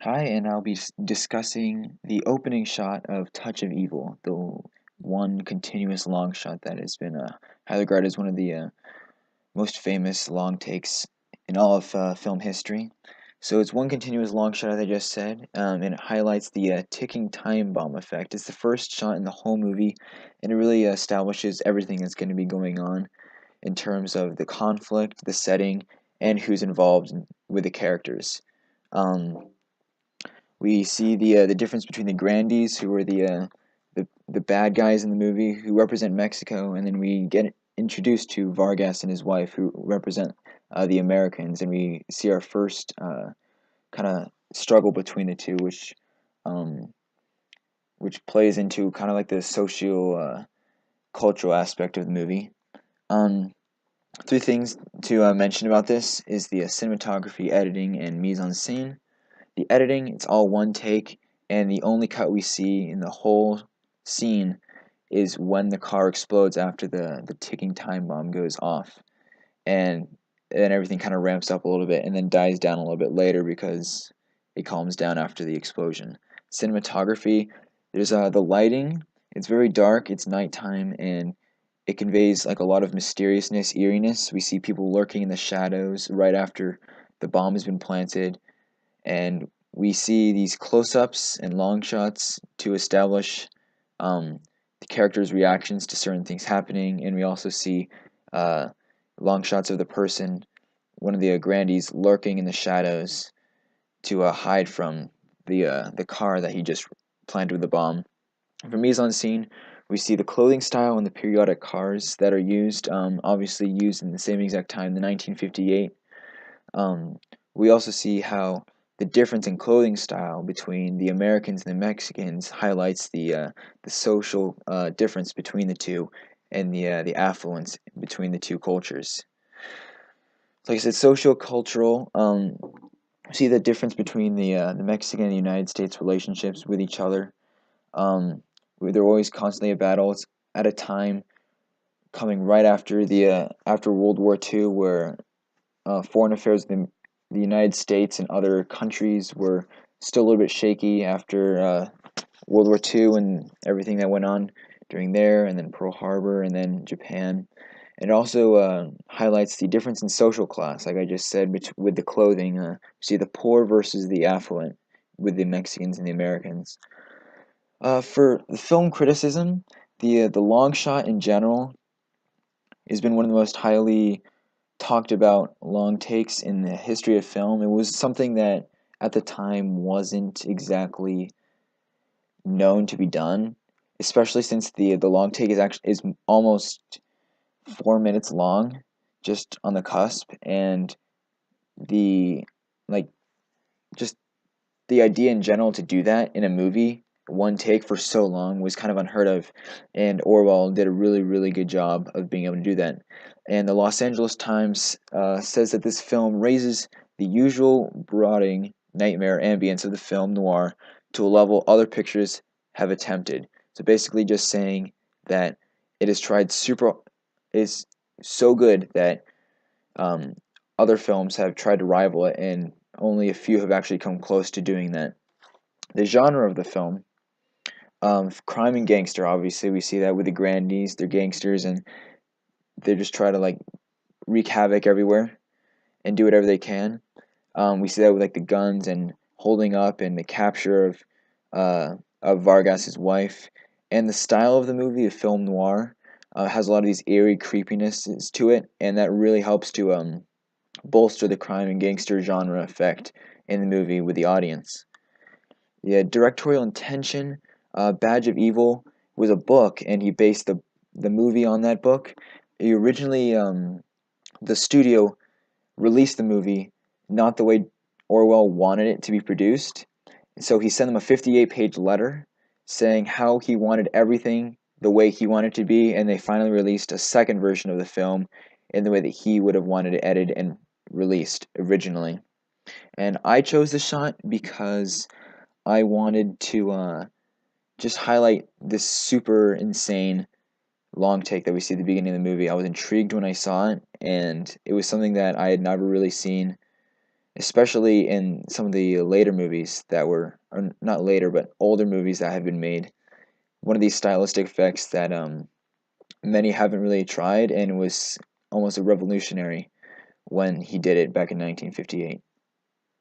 Hi, and I'll be discussing the opening shot of Touch of Evil, the one continuous long shot that has been highly regarded as one of the most famous long takes in all of film history. So it's one continuous long shot, as I just said, and it highlights the ticking time bomb effect. It's the first shot in the whole movie, and it really establishes everything that's going to be going on in terms of the conflict, the setting, and who's involved with the characters. Um, we see the difference between the Grandees, who are the bad guys in the movie, who represent Mexico, and then we get introduced to Vargas and his wife, who represent the Americans, and we see our first kind of struggle between the two, um, which plays into kind of like the socio cultural aspect of the movie. Um, Three things to mention about this is the cinematography, editing, and mise en scene. The editing, it's all one take, and the only cut we see in the whole scene is when the car explodes after the ticking time bomb goes off. And then everything kind of ramps up a little bit and then dies down a little bit later because it calms down after the explosion. Cinematography, there's the lighting, it's very dark, it's nighttime, and it conveys like a lot of mysteriousness, eeriness. We see people lurking in the shadows right after the bomb has been planted, and we see these close-ups and long shots to establish um, the character's reactions to certain things happening, and we also see uh, long shots of the person, one of the grandees, lurking in the shadows to hide from the car that he just planted with the bomb. For mise en scene, we see the clothing style and the periodic cars that are used, obviously used in the same exact time, the 1958. um, we also see how the difference in clothing style between the Americans and the Mexicans highlights the social difference between the two and the affluence between the two cultures. So like I said, social cultural. See the difference between the Mexican and the United States relationships with each other. Where they're always constantly at battles at a time coming right after the after World War II, where foreign affairs of the United States and other countries were still a little bit shaky after World War II and everything that went on during there, and then Pearl Harbor, and then Japan. It also highlights the difference in social class, like I just said, with the clothing. See the poor versus the affluent with the Mexicans and the Americans. For the film criticism, the long shot in general has been one of the most highly talked about long takes in the history of film. It was something that at the time wasn't exactly known to be done, especially since the long take is almost 4 minutes long, just on the cusp, and the like just the idea in general to do that in a movie one take for so long was kind of unheard of, and Orwell did a really good job of being able to do that. And the Los Angeles Times says that this film raises the usual brooding nightmare ambience of the film noir to a level other pictures have attempted. So basically just saying that it has tried super is so good that um, other films have tried to rival it, and only a few have actually come close to doing that. The genre of the film, crime and gangster, obviously, we see that with the Grandees. They're gangsters, and they just try to like wreak havoc everywhere and do whatever they can. We see that with like the guns and holding up and the capture of Vargas's wife, and the style of the movie, the film noir, has a lot of these eerie creepinesses to it, and that really helps to bolster the crime and gangster genre effect in the movie with the audience. The directorial intention, Badge of Evil, was a book, and he based the movie on that book. He originally, the studio released the movie not the way Orwell wanted it to be produced. So he sent them a 58-page letter saying how he wanted everything the way he wanted it to be, and they finally released a second version of the film in the way that he would have wanted it edited and released originally. And I chose the shot because I wanted to just highlight this super insane long take that we see at the beginning of the movie. I was intrigued when I saw it, and it was something that I had never really seen especially in some of the later movies that were, or not later, but older movies that have been made. One of these stylistic effects that many haven't really tried, and was almost a revolutionary when he did it back in 1958.